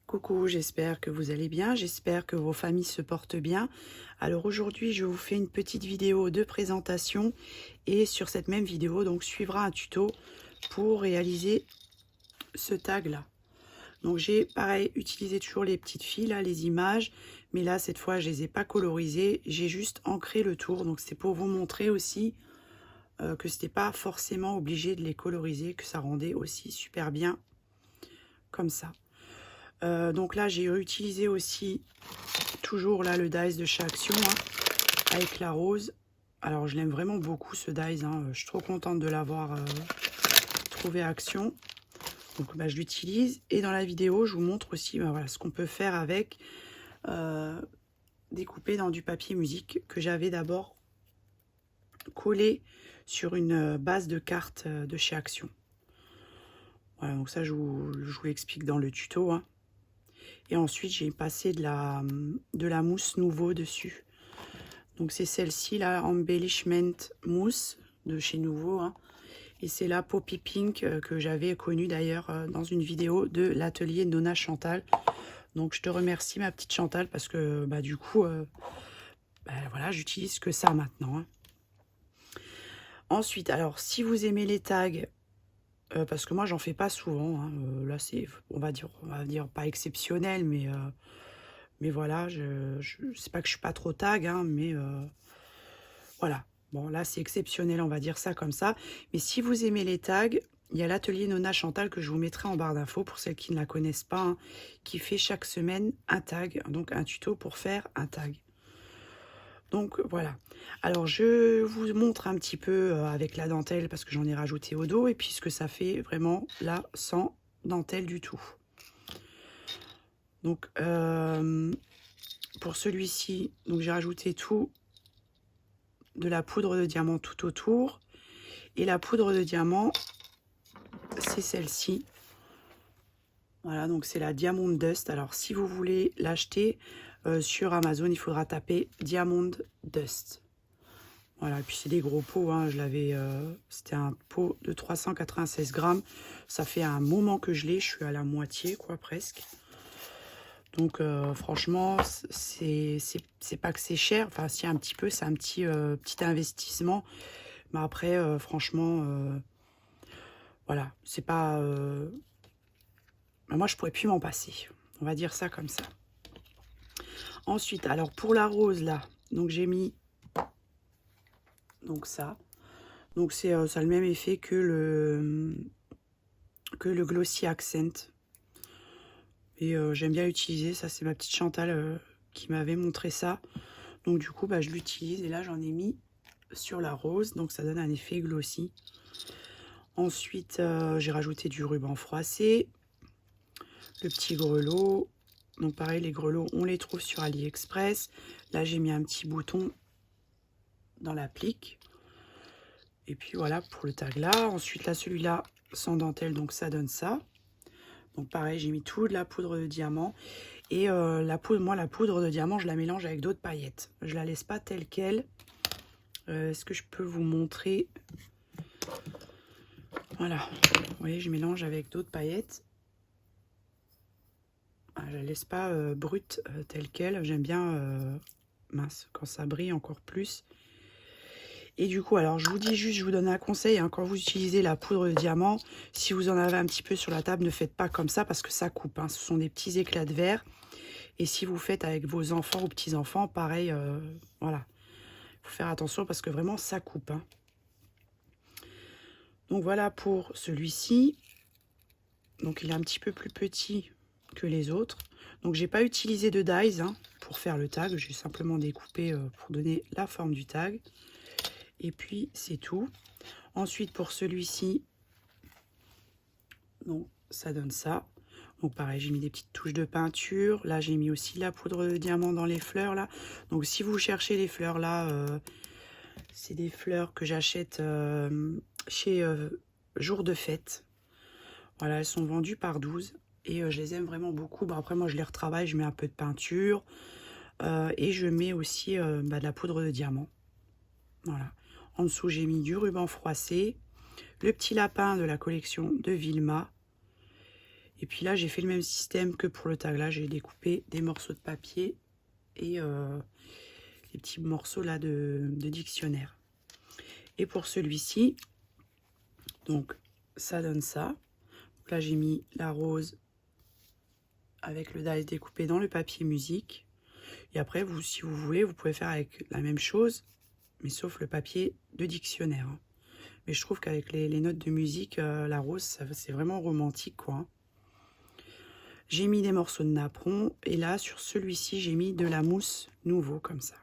Coucou, j'espère que vous allez bien, j'espère que vos familles se portent bien. Alors aujourd'hui, je vous fais une petite vidéo de présentation et sur cette même vidéo, donc suivra un tuto pour réaliser ce tag là. Donc j'ai pareil utilisé toujours les petites filles là, les images, mais là cette fois je les ai pas colorisées, j'ai juste ancré le tour. Donc c'est pour vous montrer aussi que c'était pas forcément obligé de les coloriser, que ça rendait aussi super bien comme ça. Donc là j'ai utilisé aussi toujours là le dies de chez Action avec la rose. Alors je l'aime vraiment beaucoup ce dies, je suis trop contente de l'avoir trouvé à Action. Donc je l'utilise et dans la vidéo je vous montre aussi voilà, ce qu'on peut faire avec découpé dans du papier musique que j'avais d'abord collé sur une base de cartes de chez Action. Voilà, donc ça je vous l'explique dans le tuto. Et ensuite, j'ai passé de la mousse Nouveau dessus. Donc, c'est celle-ci, là, Embellishment Mousse de chez Nouveau. Et c'est la Poppy Pink que j'avais connue d'ailleurs dans une vidéo de l'atelier Nona Chantal. Donc, je te remercie, ma petite Chantal, parce que du coup, voilà, j'utilise que ça maintenant. Ensuite, alors, si vous aimez les tags, parce que moi, j'en fais pas souvent. Là, c'est, on va dire pas exceptionnel, mais voilà, je sais pas que je suis pas trop tag, mais voilà. Bon, là, c'est exceptionnel, on va dire ça comme ça. Mais si vous aimez les tags, il y a l'atelier Nona Chantal que je vous mettrai en barre d'infos pour celles qui ne la connaissent pas, qui fait chaque semaine un tag, donc un tuto pour faire un tag. Donc voilà. Alors je vous montre un petit peu avec la dentelle parce que j'en ai rajouté au dos et puis ce que ça fait vraiment là sans dentelle du tout. Donc pour celui-ci, donc j'ai rajouté tout de la poudre de diamant tout autour et la poudre de diamant c'est celle-ci. Voilà, donc c'est la Diamond Dust. Alors si vous voulez l'acheter sur Amazon, il faudra taper Diamond Dust. Voilà, et puis c'est des gros pots, je l'avais, c'était un pot de 396 grammes. Ça fait un moment que je l'ai, je suis à la moitié, quoi, presque. Donc franchement, c'est pas que c'est cher, enfin si un petit peu, c'est un petit investissement. Mais après, franchement, voilà, c'est pas... moi, je pourrais plus m'en passer. On va dire ça comme ça. Ensuite, alors pour la rose, là, donc j'ai mis... Donc ça. Donc c'est ça a le même effet que le Glossy Accent. Et j'aime bien utiliser, ça c'est ma petite Chantal qui m'avait montré ça. Donc du coup, je l'utilise et là j'en ai mis sur la rose. Donc ça donne un effet glossy. Ensuite, j'ai rajouté du ruban froissé. Le petit grelot. Donc pareil, les grelots, on les trouve sur AliExpress. Là, j'ai mis un petit bouton dans l'applique. Et puis voilà pour le tag là. Ensuite, là, celui-là, sans dentelle, donc ça donne ça. Donc pareil, j'ai mis tout de la poudre de diamant. Et la poudre de diamant, je la mélange avec d'autres paillettes. Je la laisse pas telle quelle. Est-ce que je peux vous montrer? Voilà. Vous voyez, je mélange avec d'autres paillettes. Je la laisse pas brute telle quelle. J'aime bien, mince, quand ça brille encore plus. Et du coup, alors je vous dis juste, je vous donne un conseil, quand vous utilisez la poudre de diamant, si vous en avez un petit peu sur la table, ne faites pas comme ça parce que ça coupe. Ce sont des petits éclats de verre. Et si vous faites avec vos enfants ou petits-enfants, pareil, voilà. Il faut faire attention parce que vraiment, ça coupe. Donc voilà pour celui-ci. Donc il est un petit peu plus petit que les autres. Donc j'ai pas utilisé de dies pour faire le tag. J'ai simplement découpé pour donner la forme du tag. Et puis c'est tout. Ensuite pour celui-ci, donc ça donne ça. Donc pareil, j'ai mis des petites touches de peinture. Là j'ai mis aussi la poudre de diamant dans les fleurs là. Donc si vous cherchez les fleurs là, c'est des fleurs que j'achète chez Jour de Fête. Voilà, elles sont vendues par 12 et je les aime vraiment beaucoup. Après moi je les retravaille, je mets un peu de peinture et je mets aussi de la poudre de diamant. Voilà. En dessous, j'ai mis du ruban froissé, le petit lapin de la collection de Vilma. Et puis là, j'ai fait le même système que pour le tag. Là, j'ai découpé des morceaux de papier et les petits morceaux là de dictionnaire. Et pour celui-ci, donc ça donne ça. Donc là, j'ai mis la rose avec le dice découpé dans le papier musique. Et après, vous, si vous voulez, vous pouvez faire avec la même chose, mais sauf le papier de dictionnaire. Mais je trouve qu'avec les notes de musique, la rose, c'est vraiment romantique, quoi. J'ai mis des morceaux de napperon. Et là, sur celui-ci, j'ai mis de la mousse nouveau, comme ça.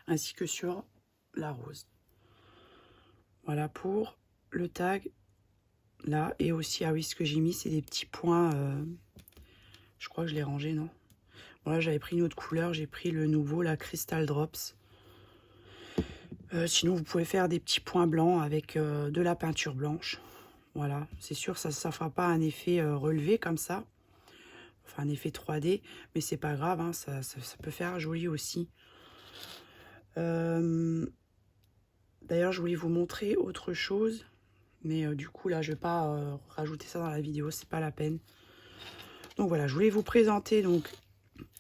Ainsi que sur la rose. Voilà pour le tag. Là, et aussi, ah oui, ce que j'ai mis, c'est des petits points. Je crois que je l'ai rangé, non? Voilà, j'avais pris une autre couleur. J'ai pris le nouveau, la Crystal Drops. Sinon, vous pouvez faire des petits points blancs avec de la peinture blanche. Voilà, c'est sûr, ça ne fera pas un effet relevé comme ça. Enfin, un effet 3D, mais c'est pas grave, hein, ça peut faire joli aussi. D'ailleurs, je voulais vous montrer autre chose. Mais du coup, là, je ne vais pas rajouter ça dans la vidéo, c'est pas la peine. Donc voilà, je voulais vous présenter donc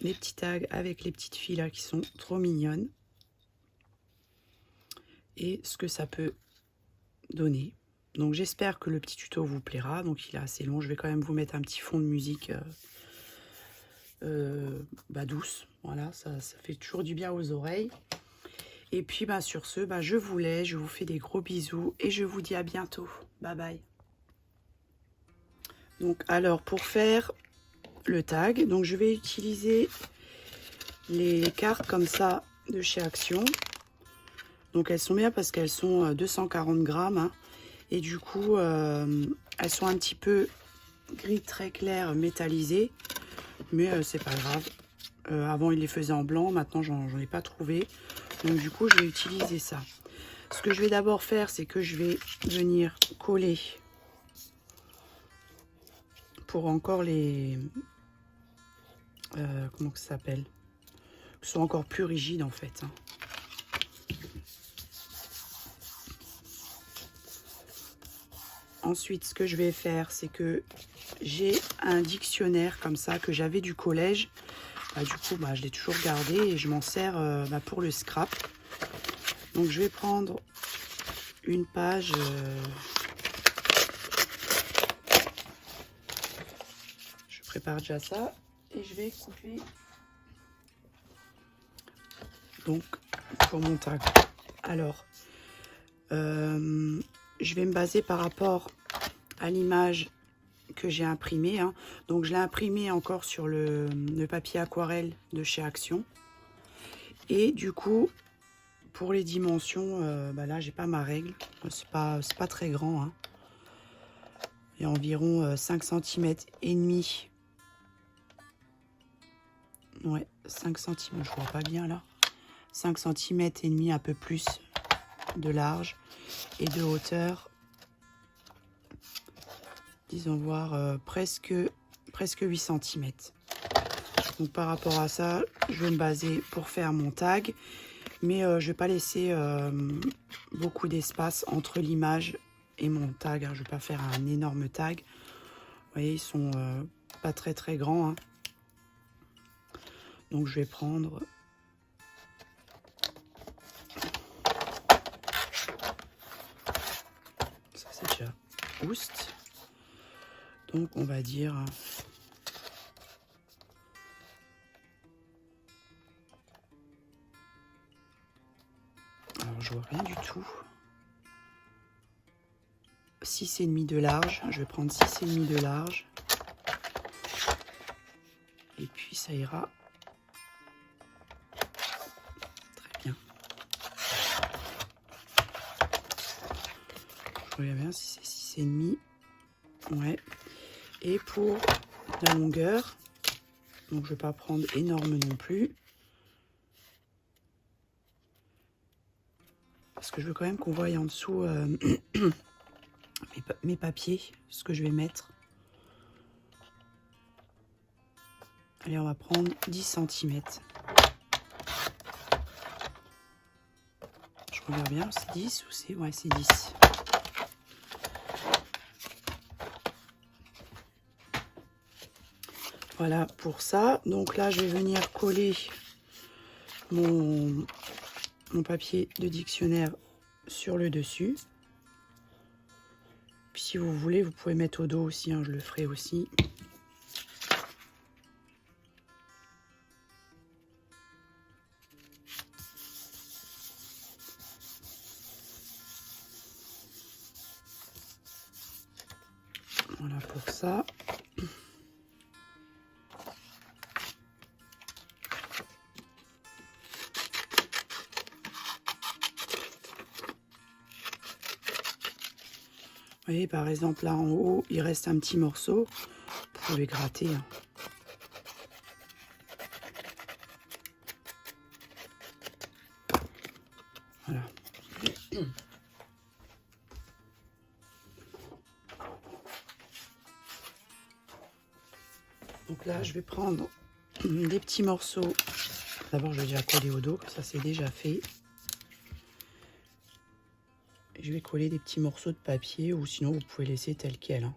les petits tags avec les petites filles là qui sont trop mignonnes. Et ce que ça peut donner. Donc j'espère que le petit tuto vous plaira. Donc il est assez long. Je vais quand même vous mettre un petit fond de musique douce. Voilà, ça fait toujours du bien aux oreilles. Et puis sur ce, je vous laisse. Je vous fais des gros bisous. Et je vous dis à bientôt. Bye bye. Donc alors pour faire le tag, donc je vais utiliser les cartes comme ça de chez Action. Donc elles sont bien parce qu'elles sont 240 grammes. Hein. Et du coup, elles sont un petit peu gris très clair, métallisées. Mais c'est pas grave. Avant, ils les faisaient en blanc. Maintenant, j'en ai pas trouvé. Donc du coup, je vais utiliser ça. Ce que je vais d'abord faire, c'est que je vais venir coller pour encore les... comment ça s'appelle? Ils sont encore plus rigides en fait. Hein. Ensuite, ce que je vais faire, c'est que j'ai un dictionnaire comme ça que j'avais du collège. Du coup, je l'ai toujours gardé et je m'en sers pour le scrap. Donc, je vais prendre une page. Je prépare déjà ça et je vais couper. Donc, pour mon tag. Alors, je vais me baser par rapport à l'image que j'ai imprimée. Hein. Donc, je l'ai imprimé encore sur le papier aquarelle de chez Action. Et du coup, pour les dimensions, là, j'ai pas ma règle. C'est pas très grand. Hein. Il y a environ 5 cm et demi. Ouais, 5 cm, je vois pas bien là. 5 cm et demi, un peu plus de large et de hauteur. Disons voir presque 8 cm. Donc par rapport à ça, je vais me baser pour faire mon tag. Mais je vais pas laisser beaucoup d'espace entre l'image et mon tag. Hein. Je vais pas faire un énorme tag. Vous voyez, ils sont pas très très grands. Hein. Donc je vais prendre... Ça c'est déjà Oust. Donc on va dire... Alors je vois rien du tout. 6,5 de large. Je vais prendre 6,5 de large. Et puis ça ira très bien. Je regarde bien si c'est 6,5. Ouais. Et pour la longueur, donc je ne vais pas prendre énorme non plus. Parce que je veux quand même qu'on voie en dessous mes papiers, ce que je vais mettre. Allez, on va prendre 10 cm. Je regarde bien, c'est 10 ou c'est... Ouais, c'est 10. Voilà pour ça. Donc là, je vais venir coller mon papier de dictionnaire sur le dessus. Puis si vous voulez, vous pouvez mettre au dos aussi, hein, je le ferai aussi. Voilà pour ça. Vous voyez, par exemple, là en haut, il reste un petit morceau. Vous pouvez gratter. Hein. Voilà. Donc là, je vais prendre des petits morceaux. D'abord, je vais déjà coller au dos, comme ça c'est déjà fait. Je vais coller des petits morceaux de papier ou sinon vous pouvez laisser tel quel. Hein.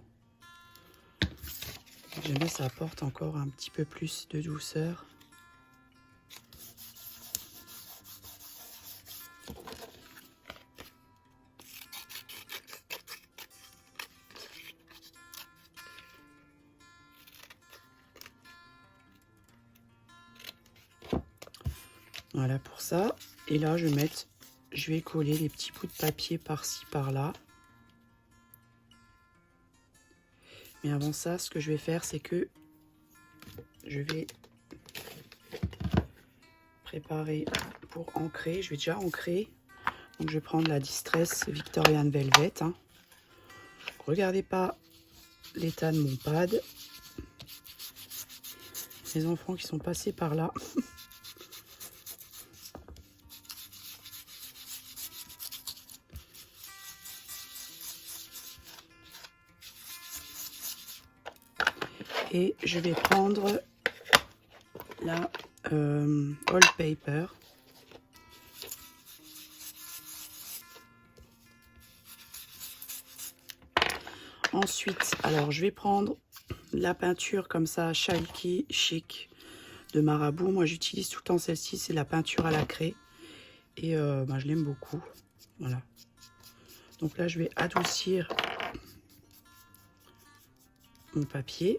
J'aime bien, ça apporte encore un petit peu plus de douceur. Voilà pour ça. Et là, je vais coller les petits bouts de papier par-ci, par-là. Mais avant ça, ce que je vais faire, c'est que je vais préparer pour ancrer. Je vais déjà ancrer. Donc, je vais prendre la Distress Victorian Velvet. Hein. Regardez pas l'état de mon pad. Les enfants qui sont passés par là. Et je vais prendre la Old Paper. Ensuite, alors je vais prendre la peinture comme ça, Chalky Chic de Marabout. Moi, j'utilise tout le temps celle-ci, c'est la peinture à la craie. Et je l'aime beaucoup. Voilà. Donc là, je vais adoucir mon papier.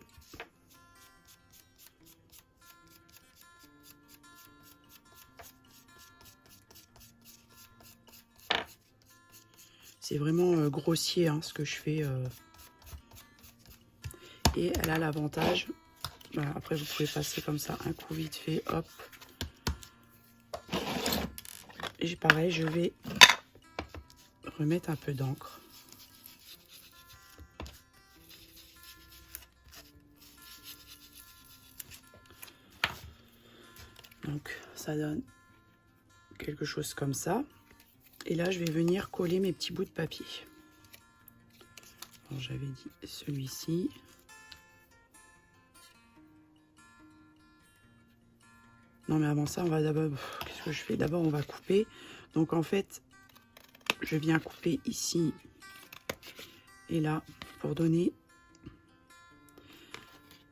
C'est vraiment grossier hein, ce que je fais. Et elle a l'avantage, voilà, après vous pouvez passer comme ça un coup vite fait, hop. Et pareil, je vais remettre un peu d'encre. Donc ça donne quelque chose comme ça. Et là, je vais venir coller mes petits bouts de papier. J'avais dit celui-ci. Non, mais avant ça, on va d'abord... Qu'est-ce que je fais? D'abord, on va couper. Donc, en fait, je viens couper ici et là pour donner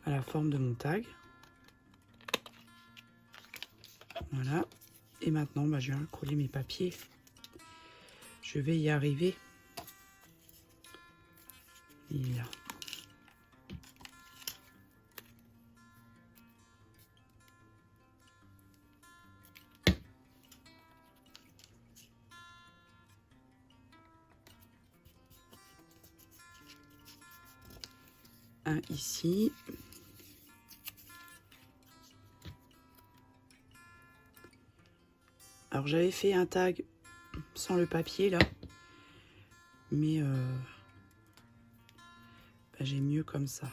à la forme de mon tag. Voilà. Et maintenant, je viens coller mes papiers. Je vais y arriver. Et là. Un ici. Alors j'avais fait un tag sans le papier là, mais j'ai mieux comme ça.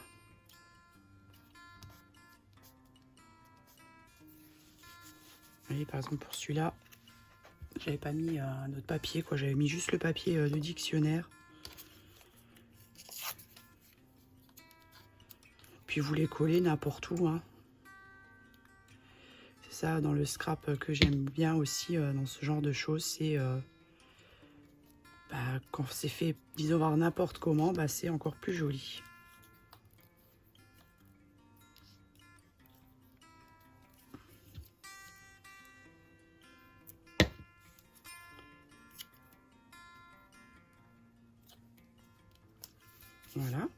Vous voyez, par exemple pour celui-là, j'avais pas mis un autre papier quoi, j'avais mis juste le papier de dictionnaire. Puis vous les collez n'importe où. Hein. C'est ça dans le scrap que j'aime bien aussi dans ce genre de choses, c'est quand c'est fait, disons voir n'importe comment, c'est encore plus joli. Voilà.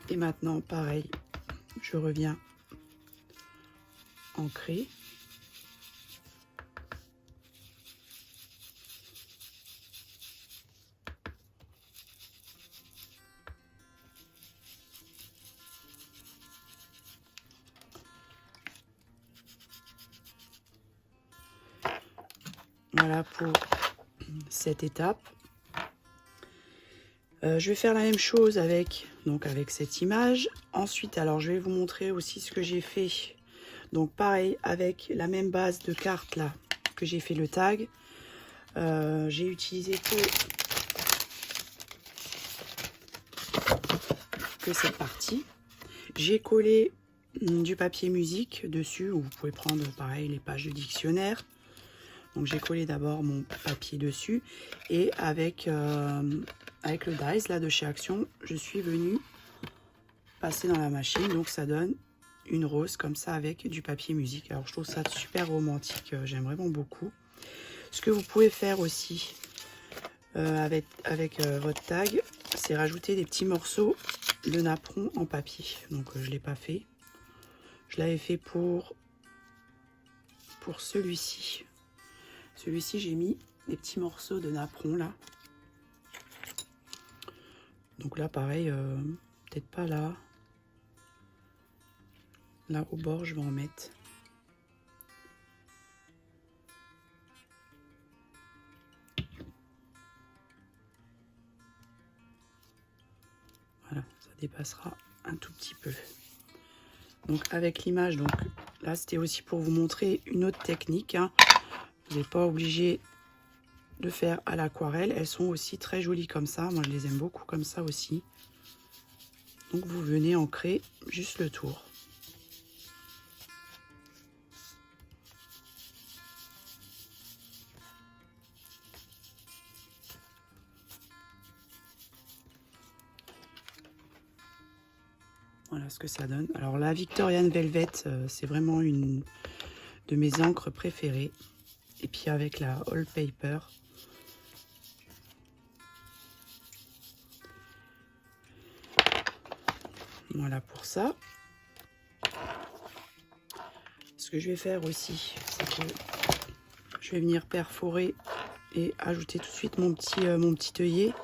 Et maintenant, pareil, je reviens ancrer. Voilà pour cette étape. Je vais faire la même chose avec cette image. Ensuite, alors je vais vous montrer aussi ce que j'ai fait. Donc pareil, avec la même base de cartes là que j'ai fait le tag. J'ai utilisé que cette partie. J'ai collé du papier musique dessus, ou vous pouvez prendre pareil les pages de dictionnaire. Donc j'ai collé d'abord mon papier dessus et avec le dies là de chez Action, je suis venue passer dans la machine. Donc ça donne une rose comme ça avec du papier musique. Alors je trouve ça super romantique, j'aime vraiment beaucoup. Ce que vous pouvez faire aussi avec votre tag, c'est rajouter des petits morceaux de napperon en papier. Donc je ne l'ai pas fait. Je l'avais fait pour celui-ci. Celui-ci, j'ai mis des petits morceaux de napperon là. Donc là, pareil, peut-être pas là. Là, au bord, je vais en mettre. Voilà, ça dépassera un tout petit peu. Donc avec l'image, donc là, c'était aussi pour vous montrer une autre technique, hein. Vous n'êtes pas obligé de faire à l'aquarelle. Elles sont aussi très jolies comme ça. Moi, je les aime beaucoup comme ça aussi. Donc, vous venez ancrer juste le tour. Voilà ce que ça donne. Alors, la Victorian Velvet, c'est vraiment une de mes encres préférées. Et puis, avec la All Paper. Voilà pour ça. Ce que je vais faire aussi, c'est que je vais venir perforer et ajouter tout de suite mon petit œillet.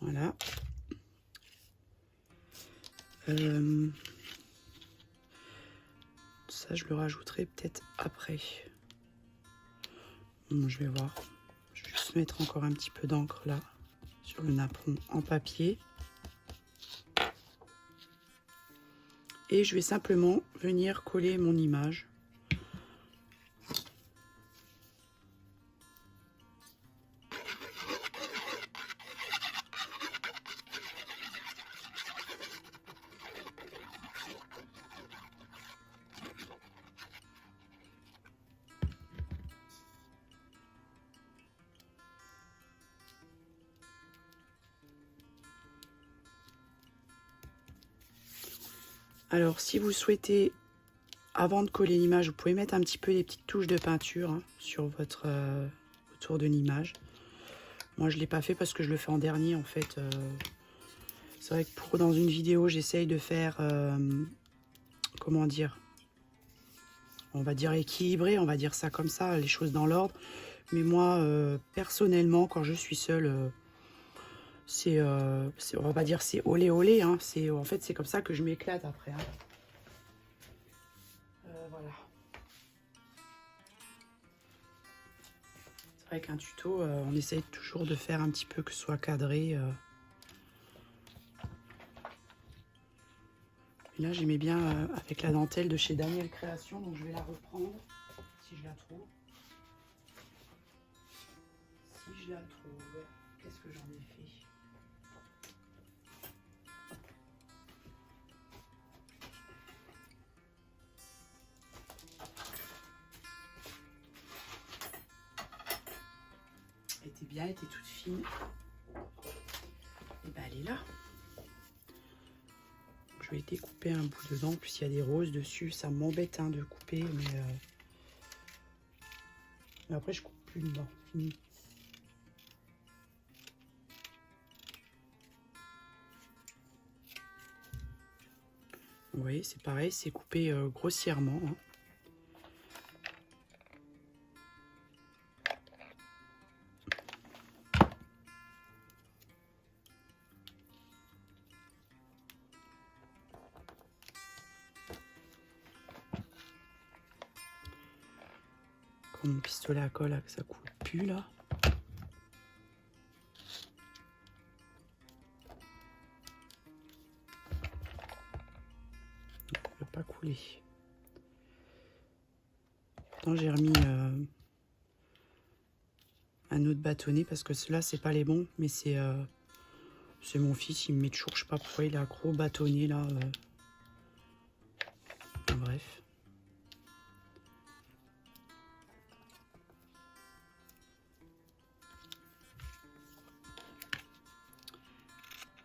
Voilà. Ça, je le rajouterai peut-être après. Bon, je vais voir. Je vais juste mettre encore un petit peu d'encre là, sur le napperon en papier. Et je vais simplement venir coller mon image. Alors, si vous souhaitez, avant de coller l'image, vous pouvez mettre un petit peu des petites touches de peinture, hein, sur votre autour de l'image. Moi, je ne l'ai pas fait parce que je le fais en dernier, en fait. C'est vrai que dans une vidéo, j'essaye de faire, comment dire, on va dire équilibré, on va dire ça comme ça, les choses dans l'ordre. Mais moi, personnellement, quand je suis seule, on va pas dire c'est olé olé, hein, en fait c'est comme ça que je m'éclate après, hein. Voilà. C'est vrai qu'un tuto, on essaye toujours de faire un petit peu que ce soit cadré. Et là j'aimais bien avec la dentelle de chez Daniel Création, donc je vais la reprendre si je la trouve. Si je la trouve, qu'est-ce que j'en ai fait? était bien, elle était toute fine. Et ben elle est là. Je vais découper un bout dedans, puis il y a des roses dessus. Ça m'embête hein, de couper, mais après je coupe plus dedans. Fini. Vous voyez, c'est pareil, c'est coupé grossièrement. Hein. Mon pistolet à colle, là, que ça coule plus là. Il ne peut pas couler. Pourtant j'ai remis un autre bâtonnet parce que ceux-là c'est pas les bons, mais c'est mon fils, il me met toujours, je sais pas pourquoi il a gros bâtonnet là. Bref.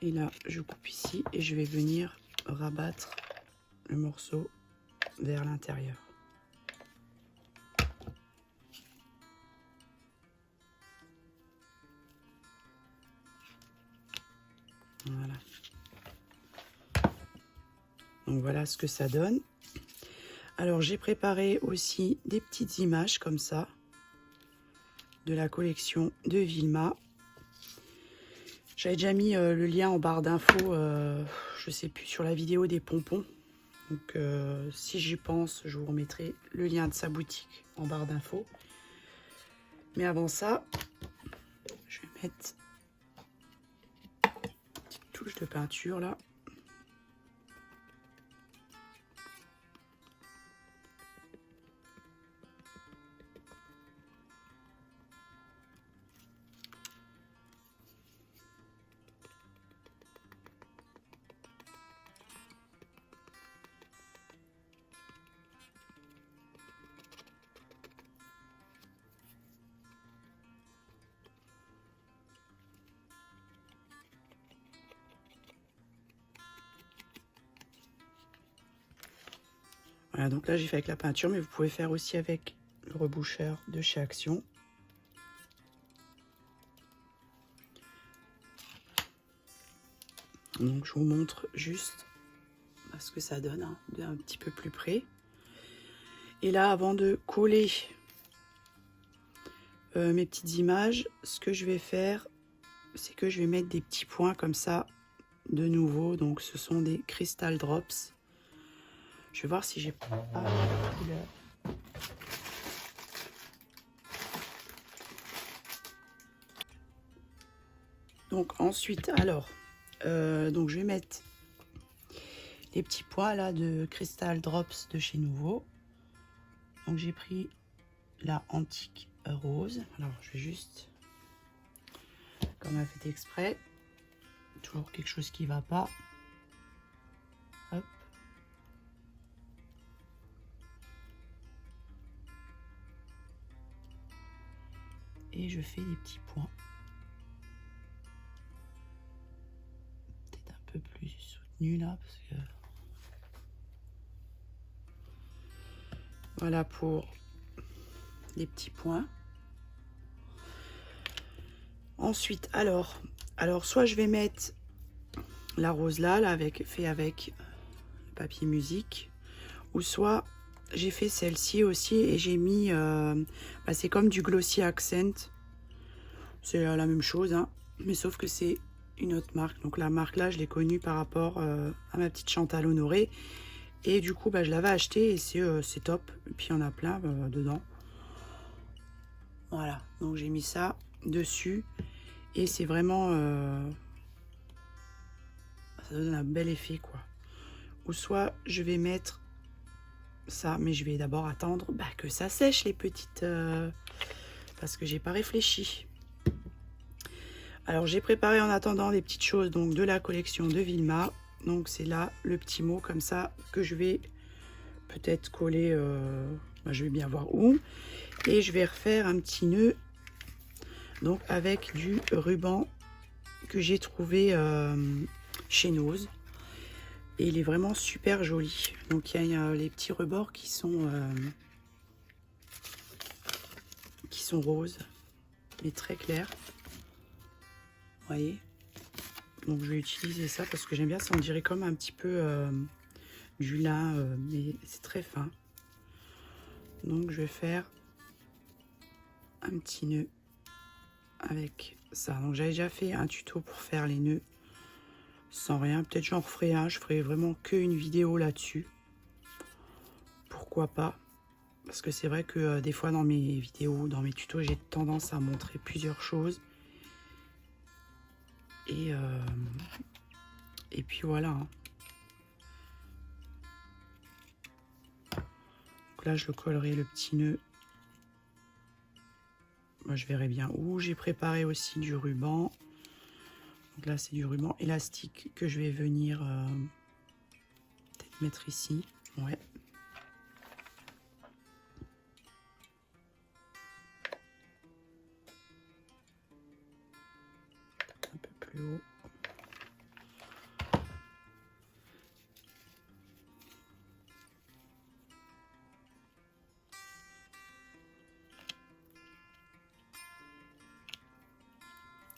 Et là, je coupe ici et je vais venir rabattre le morceau vers l'intérieur. Voilà. Donc voilà ce que ça donne. Alors j'ai préparé aussi des petites images comme ça de la collection de Vilma. J'avais déjà mis le lien en barre d'infos, je sais plus, sur la vidéo des pompons. Donc si j'y pense, je vous remettrai le lien de sa boutique en barre d'infos. Mais avant ça, je vais mettre une petite touche de peinture là. Voilà, donc là j'ai fait avec la peinture, mais vous pouvez faire aussi avec le reboucheur de chez Action. Donc je vous montre juste ce que ça donne, hein, d'un petit peu plus près. Et là, avant de coller mes petites images, ce que je vais faire, c'est que je vais mettre des petits points comme ça de nouveau. Donc ce sont des Crystal Drops. Je vais voir si j'ai pas la couleur. Donc ensuite, alors, donc je vais mettre les petits points là de Crystal Drops de chez Nouveau. Donc j'ai pris la antique rose. Alors je vais juste, comme elle a fait exprès, toujours quelque chose qui va pas. Hop. Et je fais des petits points. Peut-être un peu plus soutenu là, parce que voilà pour les petits points. Ensuite, alors soit je vais mettre la rose là fait avec le papier musique, ou soit j'ai fait celle-ci aussi et j'ai mis, c'est comme du Glossy Accent, c'est la même chose, hein, mais sauf que c'est une autre marque. Donc la marque là, je l'ai connue par rapport à ma petite Chantal Honoré, et du coup je l'avais acheté et c'est top. Et puis il y en a plein dedans. Voilà, donc j'ai mis ça dessus et c'est vraiment ça donne un bel effet quoi. Ou soit je vais mettre ça, mais je vais d'abord attendre que ça sèche les petites, parce que j'ai pas réfléchi. Alors j'ai préparé en attendant des petites choses donc de la collection de Vilma. Donc c'est là le petit mot comme ça que je vais peut-être coller, je vais bien voir où, et je vais refaire un petit nœud Donc avec du ruban que j'ai trouvé chez Nose. Et il est vraiment super joli. Donc il y a les petits rebords qui sont roses, mais très clairs. Vous voyez. Donc je vais utiliser ça parce que j'aime bien, ça on dirait comme un petit peu du lin, mais c'est très fin. Donc je vais faire un petit nœud avec ça. Donc j'avais déjà fait un tuto pour faire les nœuds sans rien. Peut-être j'en referai un, je ferai vraiment qu'une vidéo là-dessus. Pourquoi pas? Parce que c'est vrai que des fois dans mes vidéos, dans mes tutos, j'ai tendance à montrer plusieurs choses. Et puis voilà. Hein. Donc là, je le collerai le petit nœud. Moi, je verrai bien où. J'ai préparé aussi du ruban. Donc là, c'est du ruban élastique que je vais venir peut-être mettre ici. Ouais. Un peu plus haut.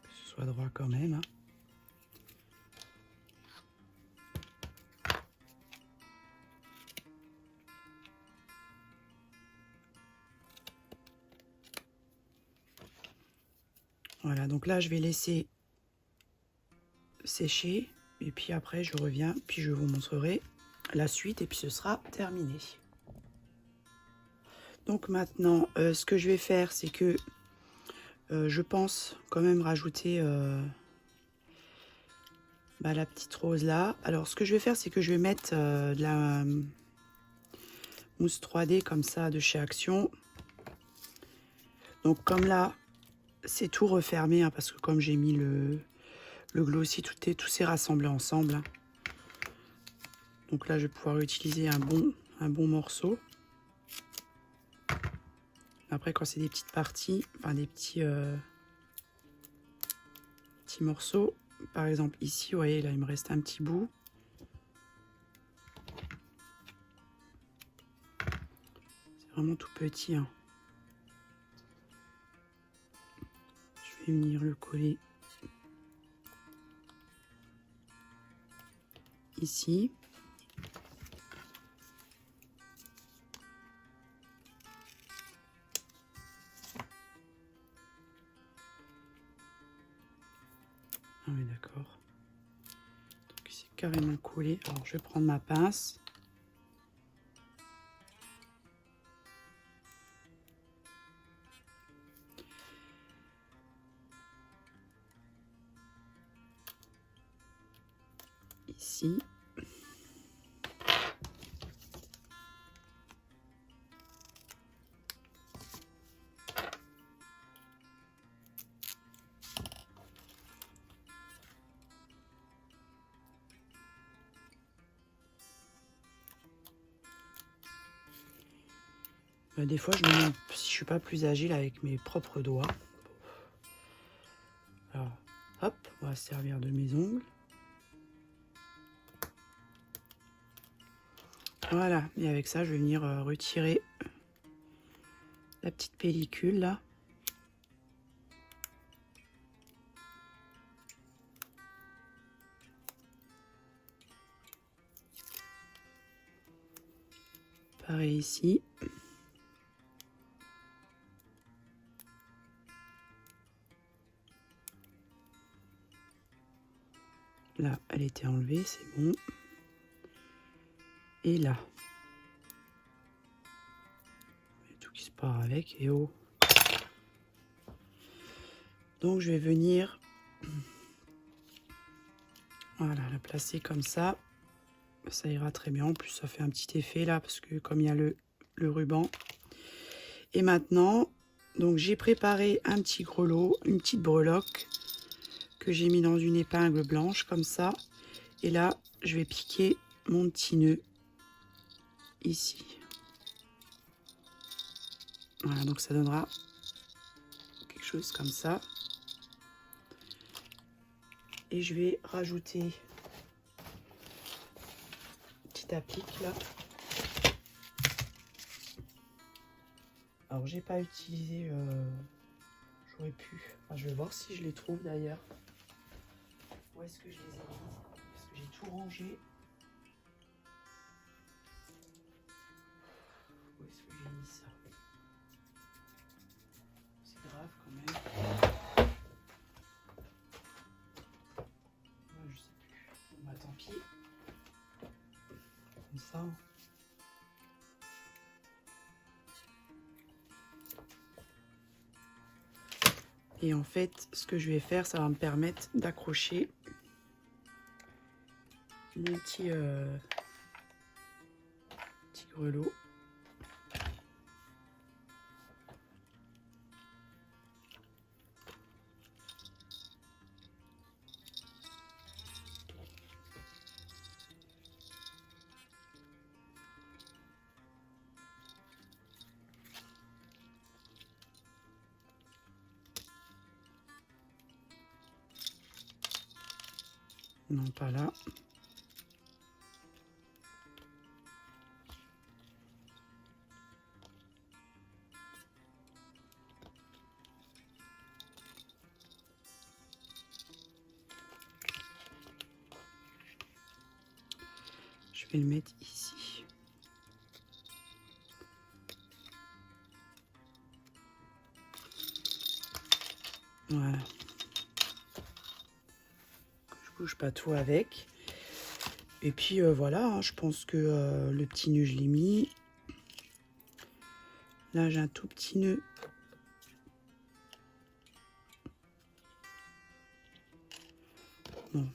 Que ce soit droit quand même. Hein. Voilà, donc là, je vais laisser sécher. Et puis après, je reviens. Puis je vous montrerai la suite. Et puis ce sera terminé. Donc maintenant, ce que je vais faire, c'est que je pense quand même rajouter la petite rose là. Alors, ce que je vais faire, c'est que je vais mettre de la mousse 3D comme ça de chez Action. Donc, comme là, c'est tout refermé, hein, parce que comme j'ai mis le glossy, tout s'est rassemblé ensemble. Hein. Donc là, je vais pouvoir utiliser un bon morceau. Après, quand c'est des petites parties, enfin des petits morceaux, par exemple ici, vous voyez, là, il me reste un petit bout. C'est vraiment tout petit. Hein. Je vais venir le coller ici. Ah oui, d'accord. Donc c'est carrément collé. Alors je vais prendre ma pince. Ici. Des fois, je me demande si je suis pas plus agile avec mes propres doigts. Alors, hop, on va se servir de mes ongles. Voilà, et avec ça, je vais venir retirer la petite pellicule là. Pareil ici. Là, elle était enlevée, c'est bon. Et là. Il y a tout qui se part avec, et oh. Donc, je vais venir voilà, la placer comme ça. Ça ira très bien. En plus, ça fait un petit effet là, parce que comme il y a le ruban. Et maintenant, donc j'ai préparé un petit grelot, une petite breloque que j'ai mis dans une épingle blanche comme ça. Et là, je vais piquer mon petit nœud ici. Voilà, donc ça donnera quelque chose comme ça. Et je vais rajouter une petite applique là. Alors j'ai pas utilisé, j'aurais pu. Enfin, je vais voir si je les trouve d'ailleurs. Où est-ce que je les ai mis? Parce que j'ai tout rangé. Où est-ce que j'ai mis ça? C'est grave quand même. Ouais, je sais plus. Bon bah tant pis. Comme ça. Et en fait, ce que je vais faire, ça va me permettre d'accrocher mon petit grelot. Non, pas là. Je vais le mettre ici. Voilà. Je bouge pas tout avec. Et puis voilà, hein, je pense que le petit nœud, je l'ai mis. Là, j'ai un tout petit nœud. Bon,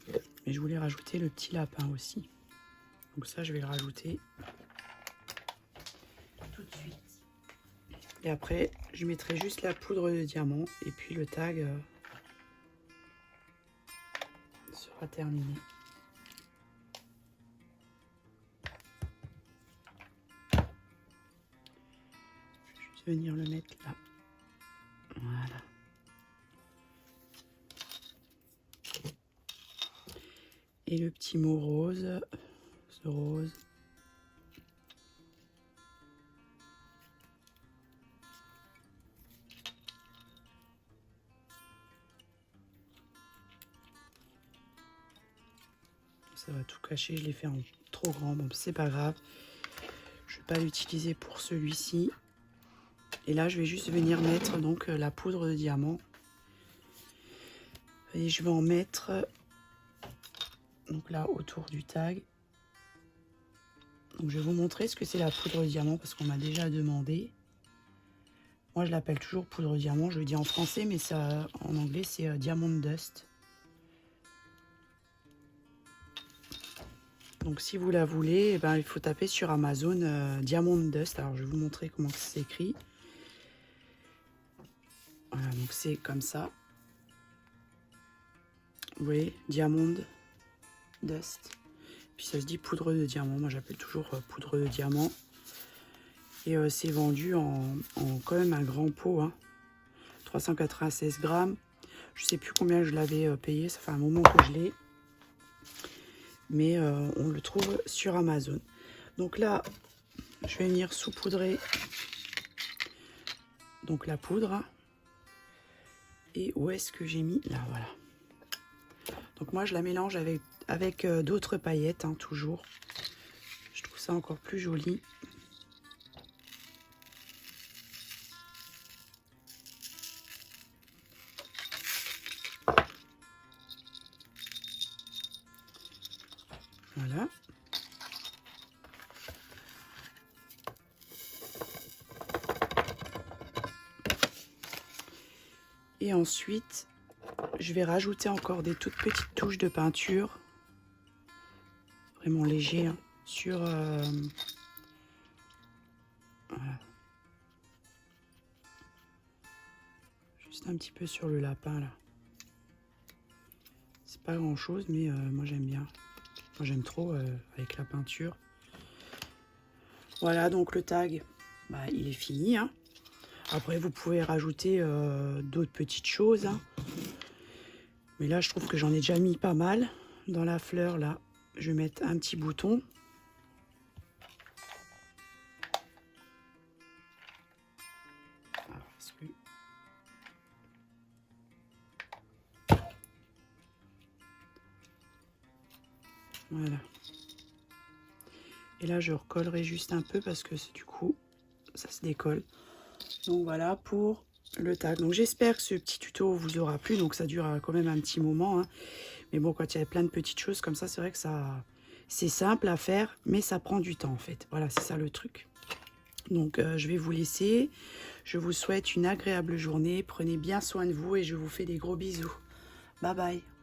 mais je voulais rajouter le petit lapin aussi. Donc ça, je vais le rajouter tout de suite. Et après, je mettrai juste la poudre de diamant. Et puis le tag sera terminé. Je vais juste venir le mettre là. Voilà. Et le petit mot rose, ce rose. Ça va tout cacher, je l'ai fait en trop grand, bon c'est pas grave. Je vais pas l'utiliser pour celui-ci. Et là je vais juste venir mettre donc la poudre de diamant. Et je vais en mettre donc là autour du tag. Donc je vais vous montrer ce que c'est la poudre de diamant parce qu'on m'a déjà demandé. Moi je l'appelle toujours poudre de diamant, je le dis en français mais ça en anglais c'est diamond dust. Donc si vous la voulez, eh ben, il faut taper sur Amazon diamond dust. Alors je vais vous montrer comment c'est écrit. Voilà, donc c'est comme ça. Vous voyez, diamond dust. Puis ça se dit poudre de diamant. Moi j'appelle toujours poudre de diamant. Et c'est vendu en quand même un grand pot. Hein. 396 grammes. Je sais plus combien je l'avais payé. Ça fait un moment que je l'ai. Mais on le trouve sur Amazon. Donc là, je vais venir saupoudrer donc la poudre. Et où est-ce que j'ai mis? Là, voilà. Donc moi, je la mélange avec d'autres paillettes, hein, toujours. Je trouve ça encore plus joli. Voilà. Et ensuite, je vais rajouter encore des toutes petites touches de peinture. Vraiment léger, hein, sur... voilà. Juste un petit peu sur le lapin, là. C'est pas grand-chose, mais moi j'aime bien. Moi j'aime trop avec la peinture. Voilà, donc le tag, bah, il est fini. Hein. Après, vous pouvez rajouter d'autres petites choses, hein. Mais là, je trouve que j'en ai déjà mis pas mal. Dans la fleur, là, je vais mettre un petit bouton. Voilà. Et là, je recollerai juste un peu parce que du coup, ça se décolle. Donc voilà pour le tag. Donc j'espère que ce petit tuto vous aura plu. Donc ça dure quand même un petit moment, hein. Mais bon, quand il y a plein de petites choses comme ça, c'est vrai que ça, c'est simple à faire, mais ça prend du temps en fait. Voilà, c'est ça le truc. Donc je vais vous laisser. Je vous souhaite une agréable journée. Prenez bien soin de vous et je vous fais des gros bisous. Bye bye.